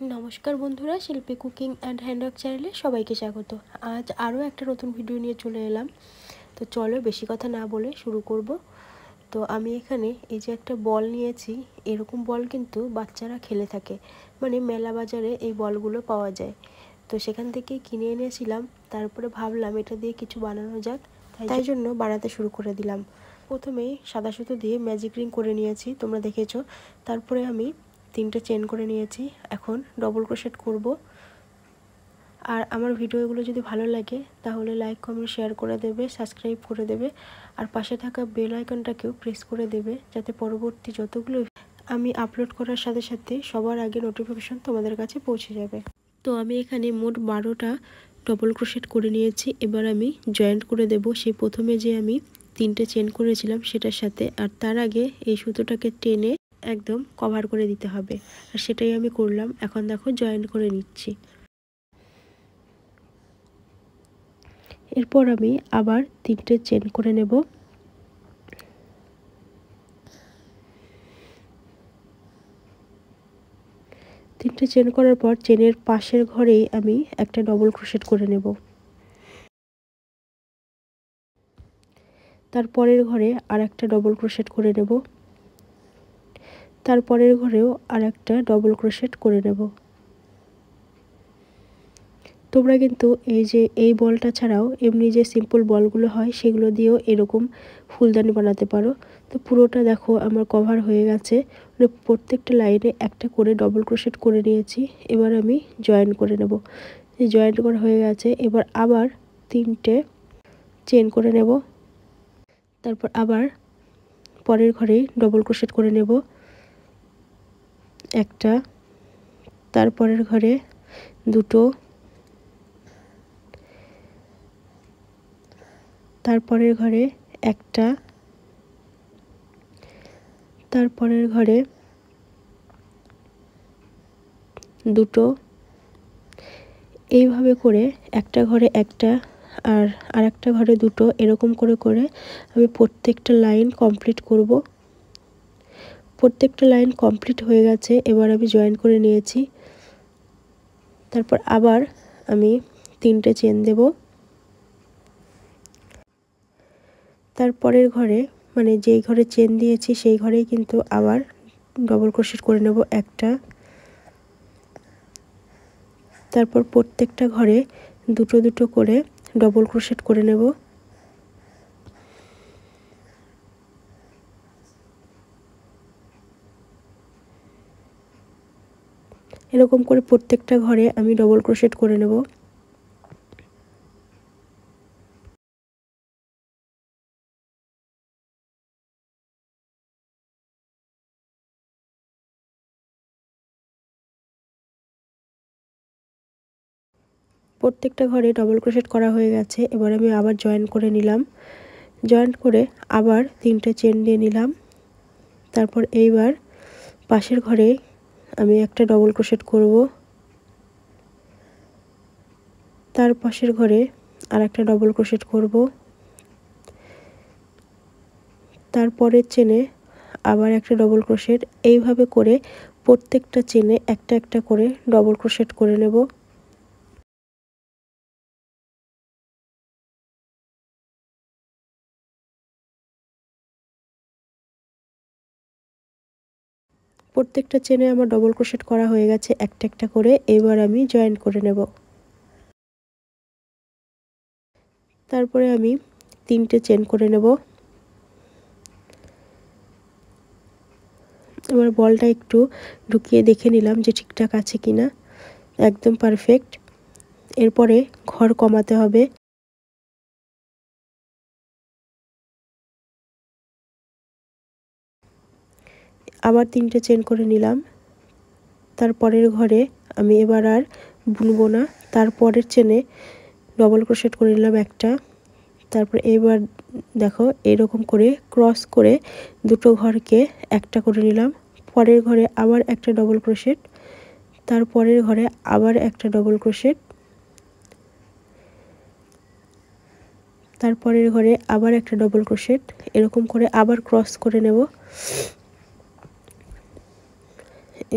নমস্কার বন্ধুরা, শিল্পী কুকিং অ্যান্ড হ্যান্ডওয়ার্ক চ্যানেলে সবাইকে স্বাগত। আজ আরও একটা নতুন ভিডিও নিয়ে চলে এলাম। তো চলো বেশি কথা না বলে শুরু করব। তো আমি এখানে এই যে একটা বল নিয়েছি। এরকম বল কিন্তু বাচ্চারা খেলে থাকে, মানে মেলা বাজারে এই বলগুলো পাওয়া যায়। তো সেখান থেকে কিনে এনেছিলাম। তারপরে ভাবলাম এটা দিয়ে কিছু বানানো যাক, তাই জন্য বানাতে শুরু করে দিলাম। প্রথমেই সাদা সুতো দিয়ে ম্যাজিক রিং করে নিয়েছি, তোমরা দেখেছো। তারপরে আমি 3টে চেন করে নিয়েছি। এখন ডবল ক্রোশেট করব। আর আমার ভিডিওগুলো যদি ভালো লাগে তাহলে লাইক কমেন্ট শেয়ার করে দেবে, সাবস্ক্রাইব করে দেবে, আর পাশে থাকা বেল আইকনটাকেও প্রেস করে দেবে, যাতে পরবর্তী যতগুলো আমি আপলোড করার সাথে সাথে সবার আগে নোটিফিকেশন তোমাদের কাছে পৌঁছে যাবে। তো আমি এখানে মোট 12টা ডবল ক্রোশেট করে নিয়েছি। এবার আমি জয়েন্ট করে দেব সেই প্রথমে যে আমি 3টে চেন করেছিলাম সেটার সাথে। আর তার আগে এই সুতোটাকে টেনে একদম কভার করে দিতে হবে, আর সেটাই আমি করলাম। এখন দেখো জয়েন্ট করে নিচ্ছি। এরপর আমি আবার 3টে চেন করে নেব। তিনটে চেন করার পর চেনের পাশের ঘরেই আমি একটা ডবল ক্রোশেট করে নেব। তারপরের ঘরে আর একটা ডবল ক্রোশেট করে নেব। তারপরের ঘরেও আর একটা ডবল ক্রোশেট করে নেব। তোমরা কিন্তু এই বলটা ছাড়াও এমনি যে সিম্পল বলগুলো হয় সেগুলো দিয়েও এরকম ফুলদানি বানাতে পারো। তো পুরোটা দেখো আমার কভার হয়ে গেছে। প্রত্যেকটা লাইনে একটা করে ডবল ক্রোশেট করে নিয়েছি। এবার আমি জয়েন করে নেব। জয়েন্ট করা হয়ে গেছে। এবার আবার 3টে চেন করে নেব। তারপর আবার পরের ঘরে ডবল ক্রোশেট করে নেব একটা, তারপরের ঘরে 2টো, তারপরের ঘরে একটা, তারপরের ঘরে 2টো। এইভাবে করে একটা ঘরে একটা আর আরেকটা ঘরে 2টো, এরকম করে করে আমি প্রত্যেকটা লাইন কমপ্লিট করব। প্রত্যেকটা লাইন কমপ্লিট হয়ে গেছে। এবার আমি জয়েন করে নিয়েছি। তারপর আবার আমি 3টে চেন দেব। তারপরের ঘরে, মানে যেই ঘরে চেন দিয়েছি সেই ঘরেই কিন্তু আবার ডবল ক্রোশেট করে নেব একটা। তারপর প্রত্যেকটা ঘরে 2টো 2টো করে ডবল ক্রোশেট করে নেব। এরকম করে প্রত্যেকটা ঘরে আমি ডবল ক্রোশেট করে নেব। প্রত্যেকটা ঘরে ডবল ক্রোশেট করা হয়ে গেছে। এবার আমি আবার জয়েন করে নিলাম। জয়েন্ট করে আবার 3টে চেন দিয়ে নিলাম। তারপর এইবার পাশের ঘরে আমি একটা ডবল ক্রোশেট করব। তার পাশের ঘরে আর একটা ডবল ক্রোশেট করব। তারপরের চেনে আবার একটা ডবল ক্রোশেট। এইভাবে করে প্রত্যেকটা চেনে একটা একটা করে ডবল ক্রোশেট করে নেব। প্রত্যেকটা চেনে আমার ডবল ক্রোশেট করা হয়ে গেছে একটা একটা করে। এবার আমি জয়েন করে নেব। তারপরে আমি 3টে চেন করে নেব। এবার বলটা একটু ঢুকিয়ে দেখে নিলাম যে ঠিকঠাক আছে কিনা। একদম পারফেক্ট। এরপরে ঘর কমাতে হবে। আবার 3টে চেন করে নিলাম। তারপরের ঘরে আমি এবার আর বুনবো না। তারপরের চেনে ডবল ক্রোশেট করে নিলাম একটা। তারপর এবার দেখো এরকম করে ক্রস করে 2টো ঘরকে একটা করে নিলাম। পরের ঘরে আবার একটা ডবল ক্রোশেট, তারপরের ঘরে আবার একটা ডবল ক্রোশেট, তারপরের ঘরে আবার একটা ডবল ক্রোশেট। এরকম করে আবার ক্রস করে নেব।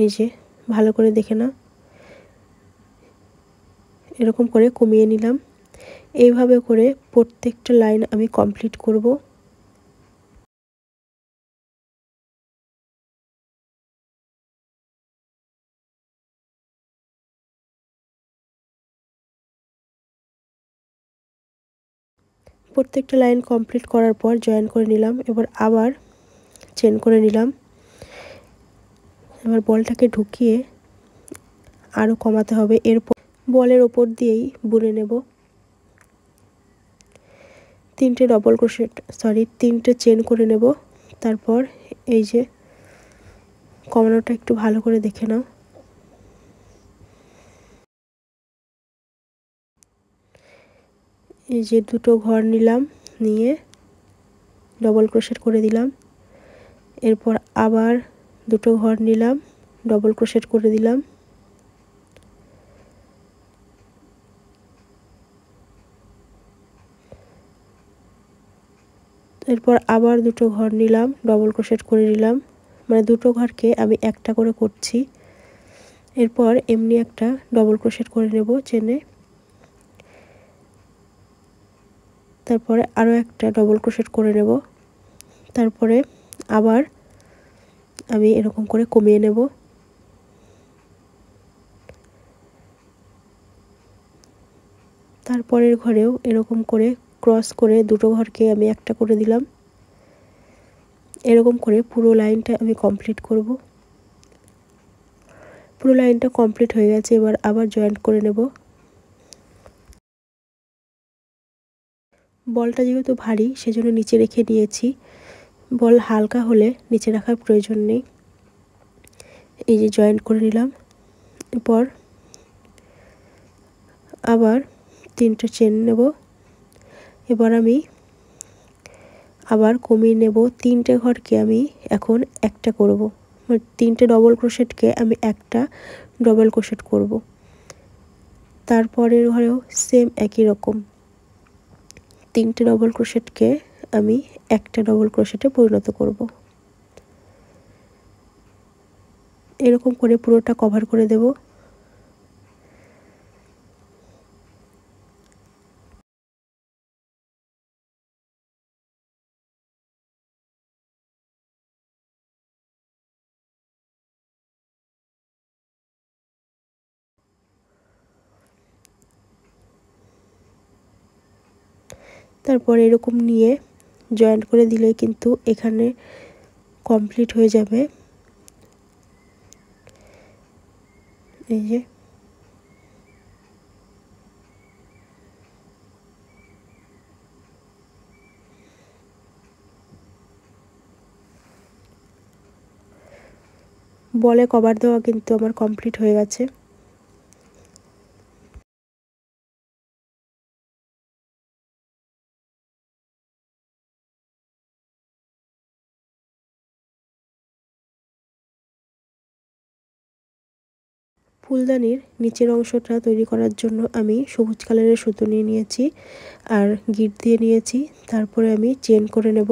এই যে ভালো করে দেখে নাও। এরকম করে কমিয়ে নিলাম। এইভাবে করে প্রত্যেকটা লাইন আমি কমপ্লিট করব। প্রত্যেকটা লাইন কমপ্লিট করার পর জয়েন করে নিলাম। এবার আবার চেন করে নিলাম। এবার বলটাকে ঢুকিয়ে আরও কমাতে হবে। এরপর বলের ওপর দিয়েই বুনে নেব। 3টে চেন করে নেব। তারপর এই যে কমানোটা একটু ভালো করে দেখে নাও। এই যে দুটো ঘর নিলাম, নিয়ে ডবল ক্রোশেট করে দিলাম। এরপর আবার দুটো ঘর নিলাম, ডবল ক্রোশেট করে দিলাম। এরপর আবার দুটো ঘর নিলাম, ডবল ক্রোশেট করে নিলাম। মানে দুটো ঘরকে আমি একটা করে করছি। এরপর এমনি একটা ডবল ক্রোশেট করে নেব চেনে। তারপরে আরও একটা ডবল ক্রোশেট করে নেব। তারপরে আবার আমি এরকম করে কমিয়ে নেব। তারপরের ঘরেও এরকম করে ক্রস করে দুটো ঘরকে আমি একটা করে দিলাম। এরকম করে পুরো লাইনটা আমি কমপ্লিট করব। পুরো লাইনটা কমপ্লিট হয়ে গেছে। এবার আবার জয়েন্ট করে নেব। বলটা যেহেতু ভারী সেজন্য নিচে রেখে দিয়েছি। বল হালকা হলে নিচে রাখার প্রয়োজন নেই। এই যে জয়েন্ট করে নিলাম। এরপর আবার 3টে চেন নেব। এবার আমি আবার কমিয়ে নেব। 3টে ঘরকে আমি এখন একটা করব। 3টে ডবল ক্রোশেটকে আমি একটা ডবল ক্রোশেট করব। তারপরের ঘরেও সেম একই রকম 3টে ডবল ক্রোশেটকে আমি একটা ডবল ক্রোশেটে পরিণত করব। এরকম করে পুরোটা কভার করে দেব। তারপর এরকম নিয়ে জয়েন্ট করে দিলে কিন্তু এখানে কমপ্লিট হয়ে যাবে। এই যে বলে কভার দেওয়া কিন্তু আমার কমপ্লিট হয়ে গেছে। ফুলদানির নিচের অংশটা তৈরি করার জন্য আমি সবুজ কালারের সুতো নিয়ে নিয়েছি আর গিট দিয়ে নিয়েছি। তারপরে আমি চেন করে নেব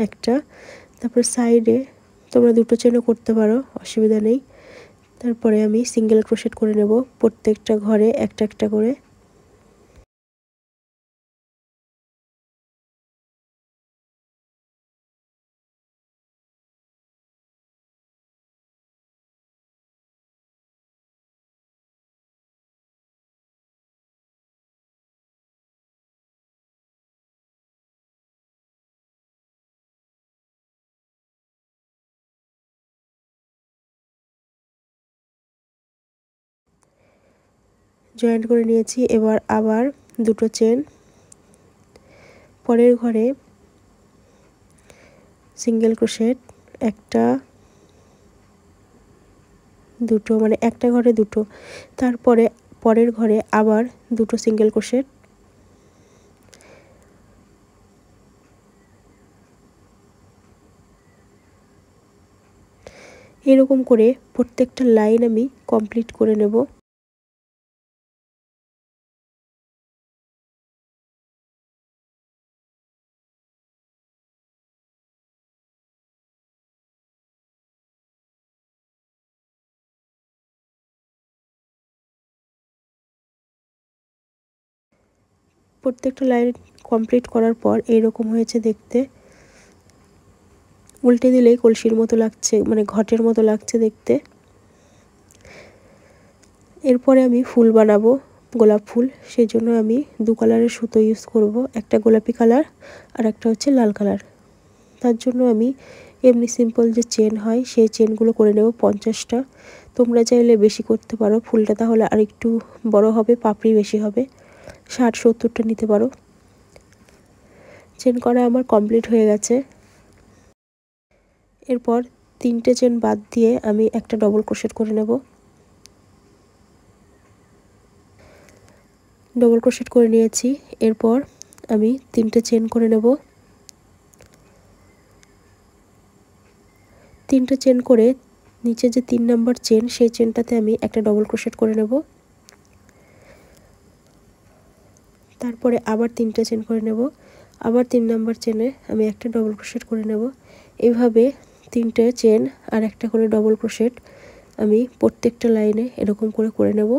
একটা। তারপর সাইডে তোমরা দুটো চেনও করতে পারো, অসুবিধা নেই। তারপরে আমি সিঙ্গেল ক্রোশেট করে নেব প্রত্যেকটা ঘরে একটা একটা করে। জয়েন্ট করে নিয়েছি। এবার আবার দুটো চেন, পরের ঘরে সিঙ্গেল ক্রোশেট একটা দুটো, মানে একটা ঘরে দুটো। তারপরে পরের ঘরে আবার দুটো সিঙ্গেল ক্রোশেট। এরকম করে প্রত্যেকটা লাইন আমি কমপ্লিট করে নেব। প্রত্যেকটা লাইন কমপ্লিট করার পর এইরকম হয়েছে দেখতে। উল্টে দিলেই কলসির মতো লাগছে, মানে ঘটের মতো লাগছে দেখতে। এরপরে আমি ফুল বানাবো, গোলাপ ফুল। সেই জন্য আমি 2 কালারের সুতো ইউজ করব, একটা গোলাপি কালার আর একটা হচ্ছে লাল কালার। তার জন্য আমি এমনি সিম্পল যে চেন হয় সেই চেনগুলো করে নেব 50টা। তোমরা চাইলে বেশি করতে পারো, ফুলটা তাহলে আর একটু বড় হবে, পাপড়ি বেশি হবে। 60-70টা নিতে পারো। চেন করা আমার কমপ্লিট হয়ে গেছে। এরপর 3টে চেন বাদ দিয়ে আমি একটা ডবল ক্রোশেট করে নেব। ডবল ক্রোশেট করে নিয়েছি। এরপর আমি 3টে চেন করে নেব। 3টে চেন করে নিচে যে 3 নাম্বার চেন সেই চেনটাতে আমি একটা ডবল ক্রোশেট করে নেব। তারপরে আবার 3টে চেন করে নেব। আবার 3 নাম্বার চেনে আমি একটা ডবল ক্রোশেট করে নেব। এইভাবে 3টে চেন আর একটা করে ডবল ক্রোশেট আমি প্রত্যেকটা লাইনে এরকম করে করে নেব।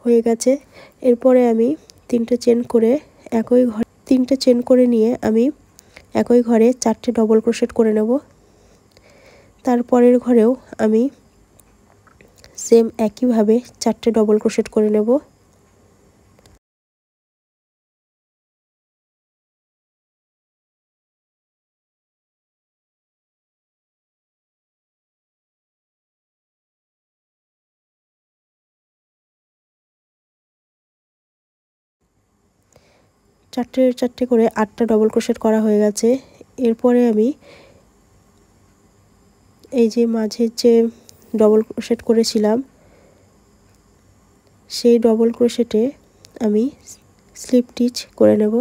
হয়ে গেছে। এরপরে আমি 3টে চেন করে একই ঘরে 3টে চেন করে নিয়ে আমি একই ঘরে 4টে ডবল ক্রোশেট করে নেব। তারপরের ঘরেও আমি সেম একইভাবে 4টে ডবল ক্রোশেট করে নেব। চারটে চারটে করে 8টা ডবল ক্রোশেট করা হয়ে গেছে। এরপরে আমি এই যে মাঝের যে ডবল ক্রোশেট করেছিলাম সেই ডবল ক্রোশেটে আমি স্লিপ স্টিচ করে নেব।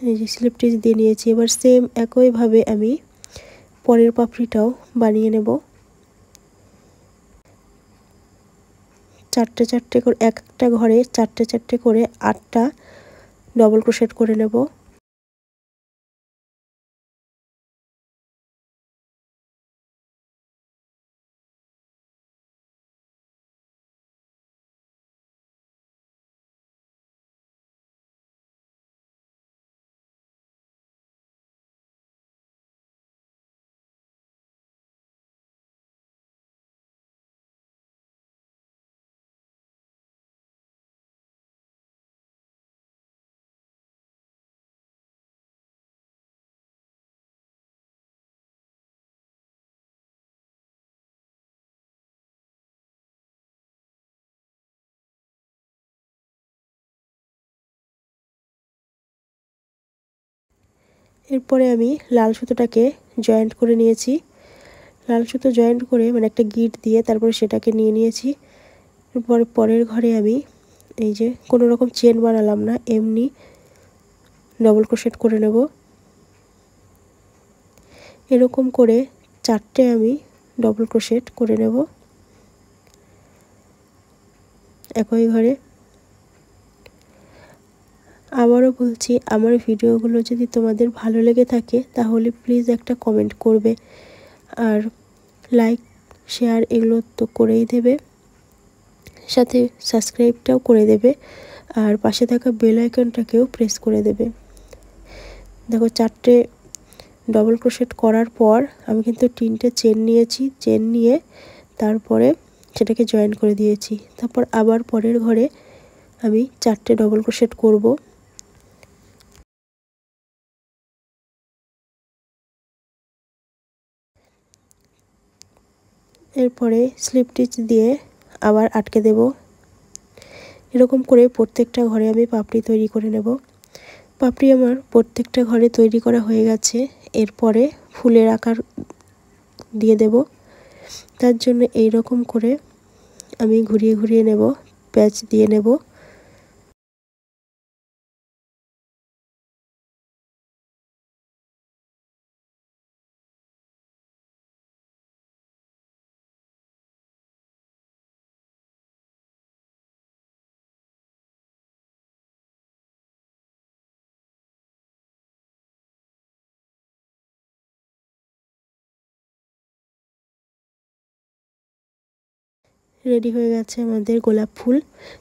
এই যে স্লিপ স্টিচ দিয়ে নিয়েছি। এবার সেম একইভাবে আমি পরের পাপড়িটাও বানিয়ে নেব। 4টে 4টে করে একটা ঘরে 4টে 4টে করে 8টা ডবল ক্রোশেট করে নেব। এরপরে আমি লাল সুতোটাকে জয়েন্ট করে নিয়েছি। লাল সুতো জয়েন্ট করে মানে একটা গিট দিয়ে তারপরে সেটাকে নিয়ে নিয়েছি। এরপরে পরের ঘরে আমি এই যে কোনো রকম চেন বানালাম না, এমনি ডবল ক্রোশেট করে নেব। এরকম করে 4টে আমি ডবল ক্রোশেট করে নেব একই ঘরে। আবারও বলছি, আমার ভিডিওগুলো যদি তোমাদের ভালো লেগে থাকে তাহলে প্লিজ একটা কমেন্ট করবে, আর লাইক শেয়ার এগুলো তো করেই দেবে, সাথে সাবস্ক্রাইবটাও করে দেবে, আর পাশে থাকা বেল আইকনটাকেও প্রেস করে দেবে। দেখো 4টে ডবল ক্রোশেট করার পর আমি কিন্তু 3টে চেন নিয়েছি। চেন নিয়ে তারপরে সেটাকে জয়েন করে দিয়েছি। তারপর আবার পরের ঘরে আমি 4টে ডবল ক্রোশেট করব। এরপরে স্লিপ স্টিচ দিয়ে আবার আটকে দেব। এরকম করে প্রত্যেকটা ঘরে আমি পাপড়ি তৈরি করে নেব। পাপড়ি আমার প্রত্যেকটা ঘরে তৈরি করা হয়ে গেছে। এরপরে ফুলের আকার দিয়ে দেব। তার জন্য এই রকম করে আমি ঘুরিয়ে ঘুরিয়ে নেব, প্যাচ দিয়ে নেব। রেডি হয়ে গেছে আমাদের গোলাপ ফুল।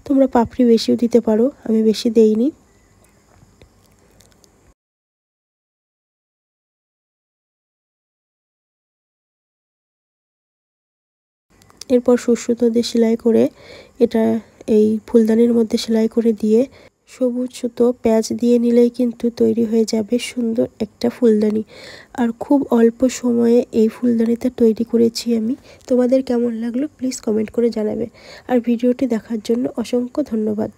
তোমরা পাপড়ি বেশিও দিতে পারো, আমি বেশি দেইনি। এরপর সুতো দিয়ে সেলাই করে এটা এই ফুলদানির মধ্যে সেলাই করে দিয়ে সবুজ সুতো প্যাচ দিয়ে নিলেই কিন্তু তৈরি হয়ে যাবে সুন্দর একটা ফুলদানি। আর খুব অল্প সময়ে এই ফুলদানিটা তৈরি করেছি আমি। তোমাদের কেমন লাগলো প্লিজ কমেন্ট করে জানাবে। আর ভিডিওটি দেখার জন্য অসংখ্য ধন্যবাদ।